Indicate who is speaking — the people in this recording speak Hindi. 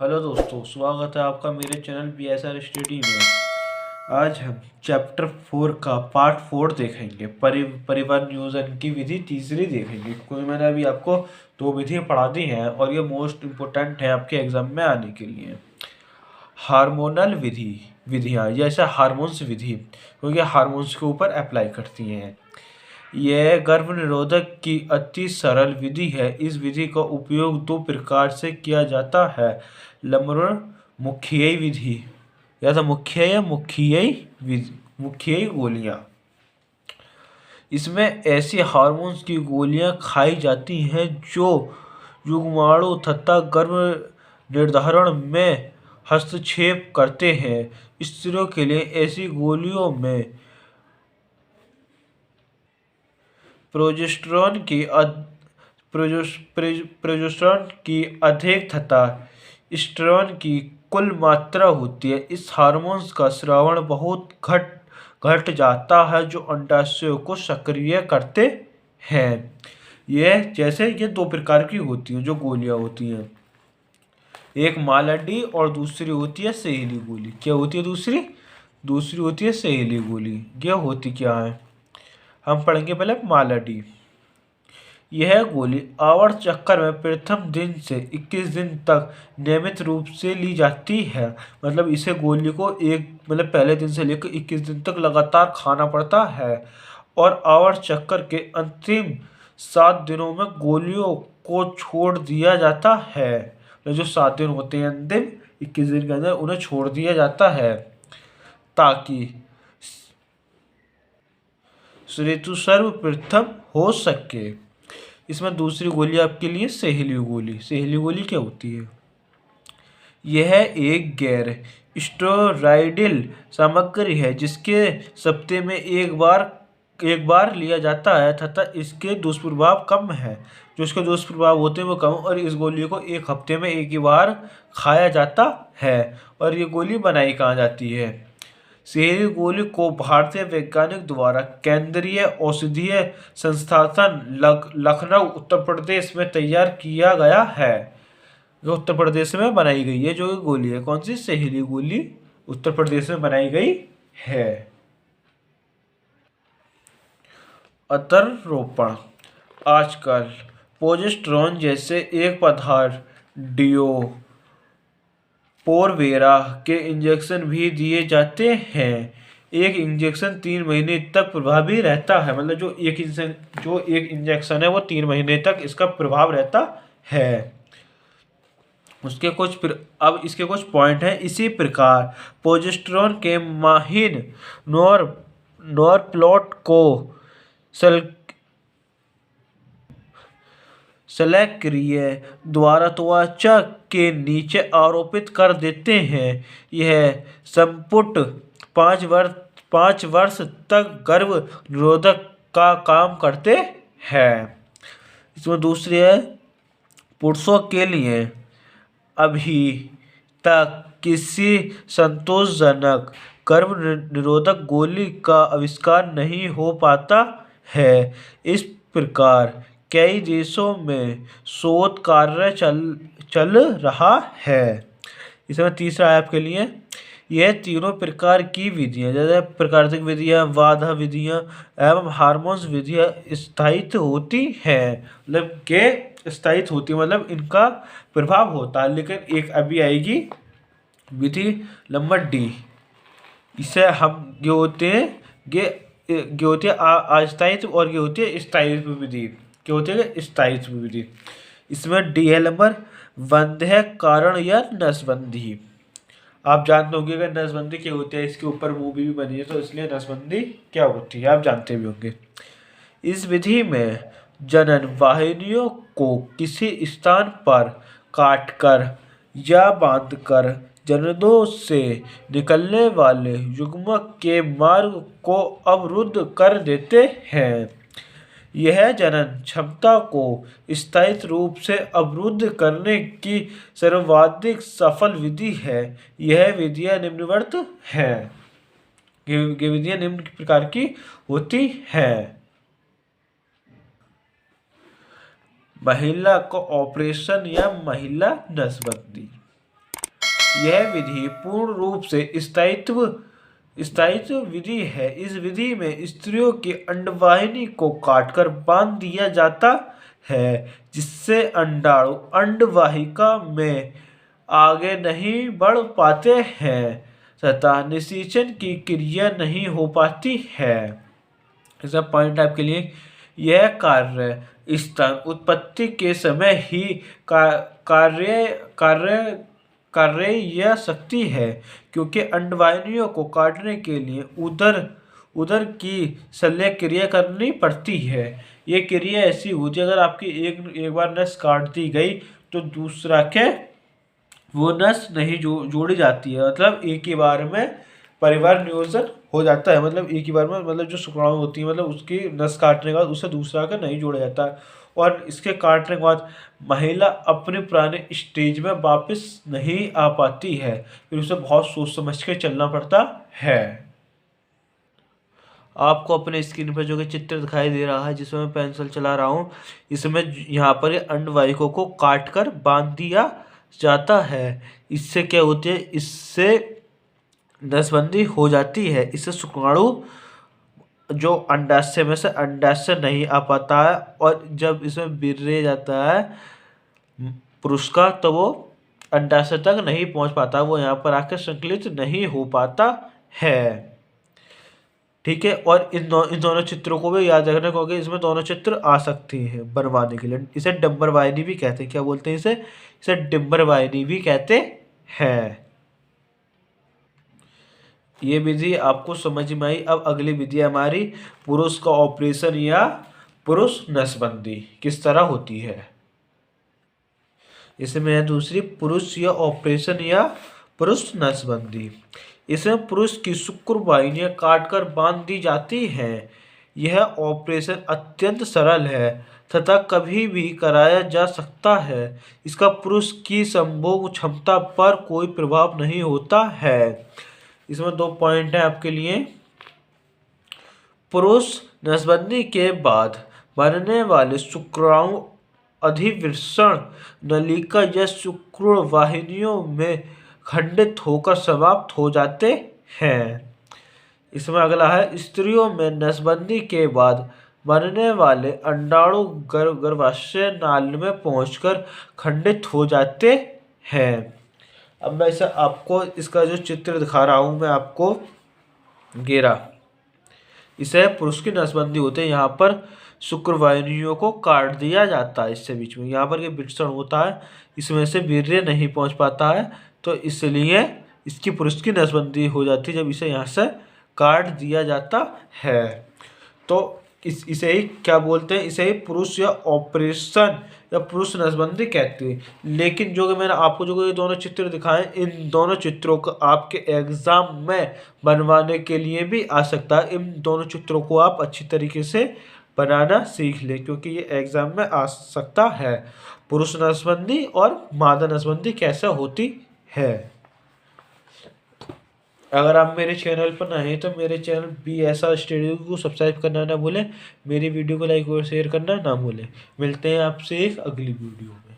Speaker 1: हेलो दोस्तों, स्वागत है आपका मेरे चैनल BSR स्टडी में। आज हम चैप्टर 4 का पार्ट 4 देखेंगे। परिवहन नियोजन की विधि तीसरी देखेंगे, क्योंकि मैंने अभी आपको 2 विधियाँ पढ़ा दी हैं और ये मोस्ट इम्पोर्टेंट है आपके एग्जाम में आने के लिए। हार्मोनल विधियाँ जैसे हार्मोन्स विधि, क्योंकि हार्मोन्स के ऊपर अप्लाई करती हैं। यह गर्भनिरोधक की अति सरल विधि है। इस विधि का उपयोग 2 प्रकार से किया जाता है। नंबर मुखीय विधि या तो मुखीय गोलियां। इसमें ऐसी हार्मोन्स की गोलियां खाई जाती हैं जो युग्माणु तथा गर्भ निर्धारण में हस्तक्षेप करते हैं। स्त्रियों के लिए ऐसी गोलियों में प्रोजेस्टेरॉन की अधिक तथा एस्ट्रोजन की कुल मात्रा होती है। इस हार्मोन्स का स्राव बहुत घट जाता है, जो अंडाशय को सक्रिय करते हैं। ये 2 प्रकार की होती हैं जो गोलियां होती हैं। एक मालाडी और दूसरी होती है सहेली गोली। क्या होती है दूसरी होती है सहेली गोली। यह होती क्या है, हम पढ़ेंगे पहले मालाडी। यह गोली आवर्त चक्कर में प्रथम दिन से 21 दिन तक नियमित रूप से ली जाती है। मतलब इसे गोली को पहले दिन से लेकर 21 दिन तक लगातार खाना पड़ता है और आवर्त चक्कर के अंतिम 7 दिनों में गोलियों को छोड़ दिया जाता है। जो 7 दिन होते हैं अंतिम 21 दिन के अंदर उन्हें छोड़ दिया जाता है ताकि ऋतु सर्वप्रथम हो सके। इसमें दूसरी गोली आपके लिए सहेली गोली। सहेली गोली क्या होती है, यह एक गैर स्टेरॉयडल सामग्री है जिसके सप्ताह में एक बार लिया जाता है तथा इसके दुष्प्रभाव कम है। जो इसके दुष्प्रभाव होते हैं वो कम, और इस गोली को एक हफ्ते में एक ही बार खाया जाता है। और ये गोली बनाई कहाँ जाती है, सहेली गोली को भारतीय वैज्ञानिक द्वारा केंद्रीय औषधीय संस्थान लखनऊ उत्तर प्रदेश में तैयार किया गया है। जो उत्तर प्रदेश में बनाई गई है जो गोली है, कौन सी, सहेली गोली उत्तर प्रदेश में बनाई गई है। अतरोपण। आजकल प्रोजेस्टेरॉन जैसे एक पदार्थ पोरवेरा के इंजेक्शन भी दिए जाते हैं। एक इंजेक्शन 3 महीने तक प्रभावी रहता है। मतलब जो एक इंजेक्शन है वो 3 महीने तक इसका प्रभाव रहता है। अब इसके कुछ पॉइंट हैं। इसी प्रकार प्रोजेस्टेरॉन के माहिर नॉरप्लॉट को शल्यक्रिय द्वारा त्वचा के नीचे आरोपित कर देते हैं। यह संपुट 5 वर्ष तक गर्भ निरोधक का काम करते हैं। इसमें दूसरी है, पुरुषों के लिए अभी तक किसी संतोषजनक गर्भ निरोधक गोली का आविष्कार नहीं हो पाता है। इस प्रकार कई देशों में शोध कार्य चल रहा है। इसमें तीसरा है आपके लिए, यह तीनों प्रकार की विधियां जैसे प्राकृतिक विधियां, बाधा विधियां एवं हार्मोन्स विधियां स्थायित्व होती हैं। मतलब इनका प्रभाव होता है। लेकिन एक अभी आएगी विधि नंबर डी। इसे हम ये होते हैं अस्थायित्व और ये होती है स्थायित्व विधि। क्या होती है, स्थायित्व विधि। इसमें डी है नंबर बंध है कारण या नसबंदी। आप जानते होंगे कि नसबंदी क्या होती है, इसके ऊपर मूवी भी बनी है, तो इसलिए नसबंदी क्या होती है आप जानते भी होंगे। इस विधि में जनन वाहिनियों को किसी स्थान पर काटकर या बांधकर जननों से निकलने वाले युग्मक के मार्ग को अवरुद्ध कर देते हैं। यह जनन क्षमता को स्थायी रूप से अवरुद्ध करने की सर्वाधिक सफल विधि है। यह विधियां निम्नवत हैं। ये विधियां निम्न प्रकार की होती हैं। महिला को ऑपरेशन या महिला नसबंदी। यह विधि पूर्ण रूप से स्थायित्व विधि है। इस विधि में स्त्रियों की अंडवाहिनी को काटकर बांध दिया जाता है, जिससे अंडाणु अंडवाहिका में आगे नहीं बढ़ पाते हैं तथा निषेचन की क्रिया नहीं हो पाती है। ऐसा पॉइंट आपके लिए, यह कार्य स्तन उत्पत्ति के समय ही कार्य कार्य कार्य यह शक्ति है, क्योंकि अंडवाहिनियों को काटने के लिए उदर की शल्य क्रिया करनी पड़ती है। ये क्रिया ऐसी होती है, अगर आपकी एक बार नस काट दी गई तो दूसरा के वो नस नहीं जोड़ी जाती है, मतलब एक ही बार में परिवार नियोजन हो जाता है। मतलब एक ही बार में, मतलब जो शुक्राणु होती है, मतलब उसकी नस काटने के बाद उससे दूसरा का नहीं जोड़ा जाता है। और इसके काटने के बाद महिला अपने पुराने स्टेज में वापस नहीं आ पाती है, फिर उसे बहुत सोच समझ के चलना पड़ता है। आपको अपने स्क्रीन पर जो कि चित्र दिखाई दे रहा है, जिसमें मैं पेंसिल चला रहा हूँ, इसमें यहाँ पर अंडवाहिकों को काट कर बांध दिया जाता है। इससे क्या होती है, इससे नसबंदी हो जाती है। इससे शुक्राणु जो अंडाशय में से अंडाशय नहीं आ पाता है, और जब इसमें वीर्य जाता है पुरुष का, तो वो अंडाशय तक नहीं पहुंच पाता, वो यहाँ पर आकर संकलित नहीं हो पाता है। ठीक है, और इन दोनों चित्रों को भी याद रखना, क्योंकि इसमें दोनों चित्र आ सकते हैं बनवाने के लिए। इसे डिंबर वाहिनी भी कहते हैं। क्या बोलते हैं इसे डिंबर वाहिनी भी कहते हैं। ये विधि आपको समझ में आई। अब अगली विधि हमारी पुरुष का ऑपरेशन या पुरुष नसबंदी किस तरह होती है। इसमें है दूसरी, पुरुष या ऑपरेशन या पुरुष नसबंदी। इसमें पुरुष की शुक्र वाहिनियां काटकर बांध दी जाती हैं। यह ऑपरेशन अत्यंत सरल है तथा कभी भी कराया जा सकता है। इसका पुरुष की संभोग क्षमता पर कोई प्रभाव नहीं होता है। इसमें 2 पॉइंट है आपके लिए। पुरुष नसबंदी के बाद बनने वाले शुक्राणु अधिवृषण नलिका या शुक्र वाहिनियों में खंडित होकर समाप्त हो जाते हैं। इसमें अगला है, स्त्रियों में नसबंदी के बाद बनने वाले अंडाणु गर्भाशय नाली में पहुंचकर खंडित हो जाते हैं। अब मैं इसे आपको, इसका जो चित्र दिखा रहा हूं मैं आपको, घेरा, इसे पुरुष की नसबंदी होते हैं। यहाँ पर शुक्र वाहिनियों को काट दिया जाता है, इससे बीच में यहाँ पर ये विषण होता है, इसमें से वीर्य नहीं पहुँच पाता है, तो इसलिए इसकी पुरुष की नसबंदी हो जाती है जब इसे यहाँ से काट दिया जाता है। तो इसे ही क्या बोलते हैं, इसे ही पुरुष या ऑपरेशन या पुरुष नसबंदी कहते हैं। लेकिन जो कि मैंने आपको जो ये दोनों चित्र दिखाए, इन दोनों चित्रों को आपके एग्जाम में बनवाने के लिए भी आ सकता है। इन दोनों चित्रों को आप अच्छी तरीके से बनाना सीख लें, क्योंकि ये एग्जाम में आ सकता है। पुरुष नसबंदी और मादा नसबंदी कैसे होती है। अगर आप मेरे चैनल पर नए हैं तो मेरे चैनल BSR स्टडी को सब्सक्राइब करना ना भूलें। मेरी वीडियो को लाइक और शेयर करना ना भूलें। मिलते हैं आपसे एक अगली वीडियो में।